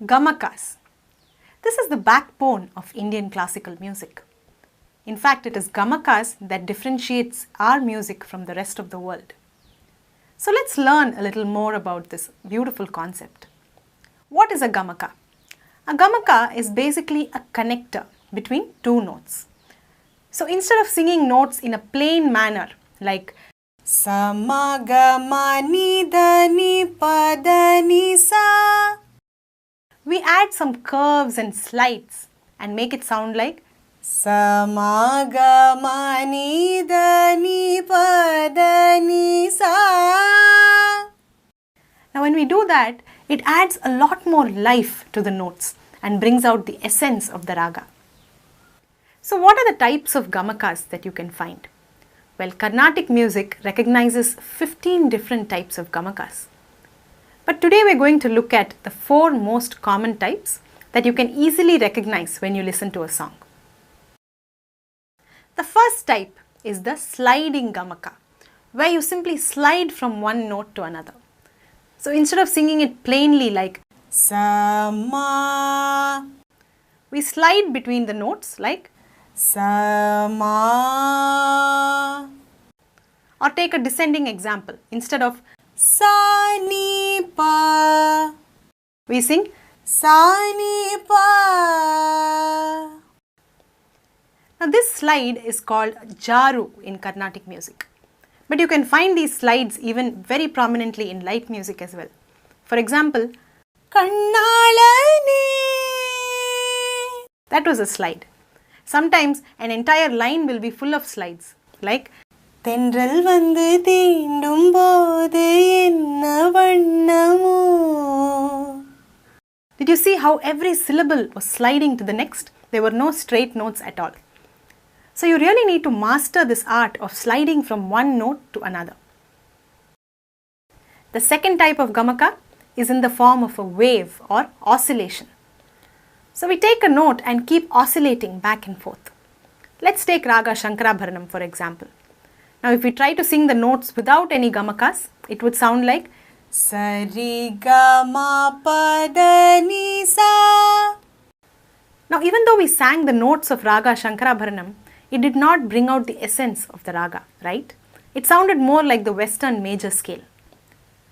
Gamakas. This is the backbone of Indian classical music. In fact, it is Gamakas that differentiates our music from the rest of the world. So let's learn a little more about this beautiful concept. What is a Gamaka? A Gamaka is basically a connector between two notes. So instead of singing notes in a plain manner like Sama ga ma ni da ni pa da ni sa, we add some curves and slides and make it sound like Sama ga ma ni da ni pa da ni sa. Now when we do that, it adds a lot more life to the notes and brings out the essence of the raga. So what are the types of Gamakas that you can find? Well, Carnatic music recognizes 15 different types of Gamakas. But today we're going to look at the 4 most common types that you can easily recognize when you listen to a song. The first type is the sliding Gamaka, where you simply slide from one note to another. So instead of singing it plainly like Sama, we slide between the notes like Sama. Or take a descending example. Instead of Sa ni pa, we sing Sa ni pa. Now this slide is called Jaru in Carnatic music. But you can find these slides even very prominently in light music as well. For example, Kannalane. That was a slide. Sometimes an entire line will be full of slides like Tendral vandu teendum podu enna vannamo. Did you see how every syllable was sliding to the next? There were no straight notes at all. So you really need to master this art of sliding from one note to another. The second type of Gamaka is in the form of a wave or oscillation. So we take a note and keep oscillating back and forth. Let's take Raga Shankarabharanam for example. Now if we try to sing the notes without any Gamakas, it would sound like Sari ga ma pa da ni sa. Now even though we sang the notes of Raga Shankarabharanam, it did not bring out the essence of the raga, right? It sounded more like the Western major scale.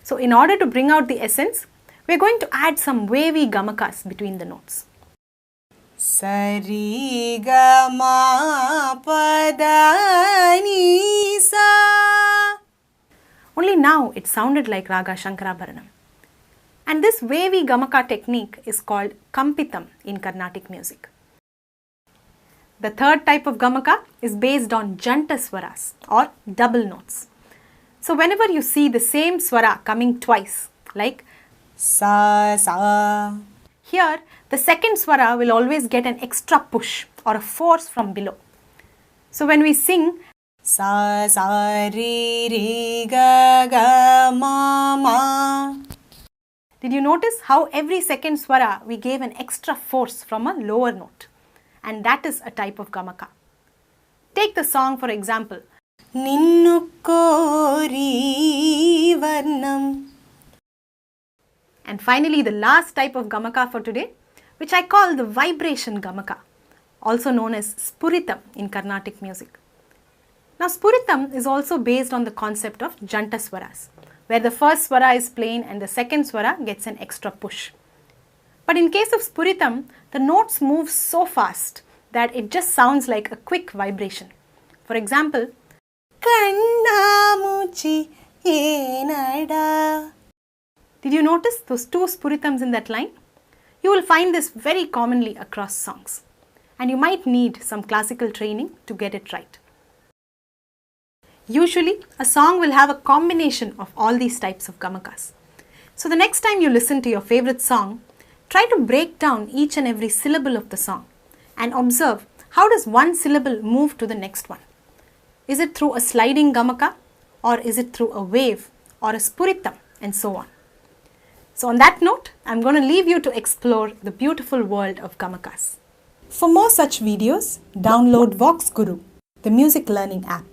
So in order to bring out the essence, we are going to add some wavy Gamakas between the notes. Sari ga ma pa da ni sa. Only now it sounded like Raga Shankarabharanam. And this wavy Gamaka technique is called Kampitam in Carnatic music. The third type of Gamaka is based on Janta Swaras or double notes. So whenever you see the same Swara coming twice, like Sa, Sa, here the second Swara will always get an extra push or a force from below. So when we sing Sa, Sa, Re, Re, Ga, Ga, Ma, Ma, did you notice how every second Swara we gave an extra force from a lower note? And that is a type of Gamaka. Take the song for example. Ninnu kori varnam. And finally the last type of Gamaka for today, which I call the vibration Gamaka, also known as Spuritam in Carnatic music. Now Spuritam is also based on the concept of Janta Swaras, where the first Swara is plain and the second Swara gets an extra push. But in case of Spuritam, the notes move so fast that it just sounds like a quick vibration. For example, Kannamuchi enada. Did you notice those 2 Spuritams in that line? You will find this very commonly across songs. And you might need some classical training to get it right. Usually, a song will have a combination of all these types of Gamakas. So the next time you listen to your favorite song, try to break down each and every syllable of the song and observe how does one syllable move to the next one. Is it through a sliding Gamaka or is it through a wave or a Spuritam and so on. So on that note, I'm going to leave you to explore the beautiful world of Gamakas. For more such videos, download Vox Guru, the music learning app.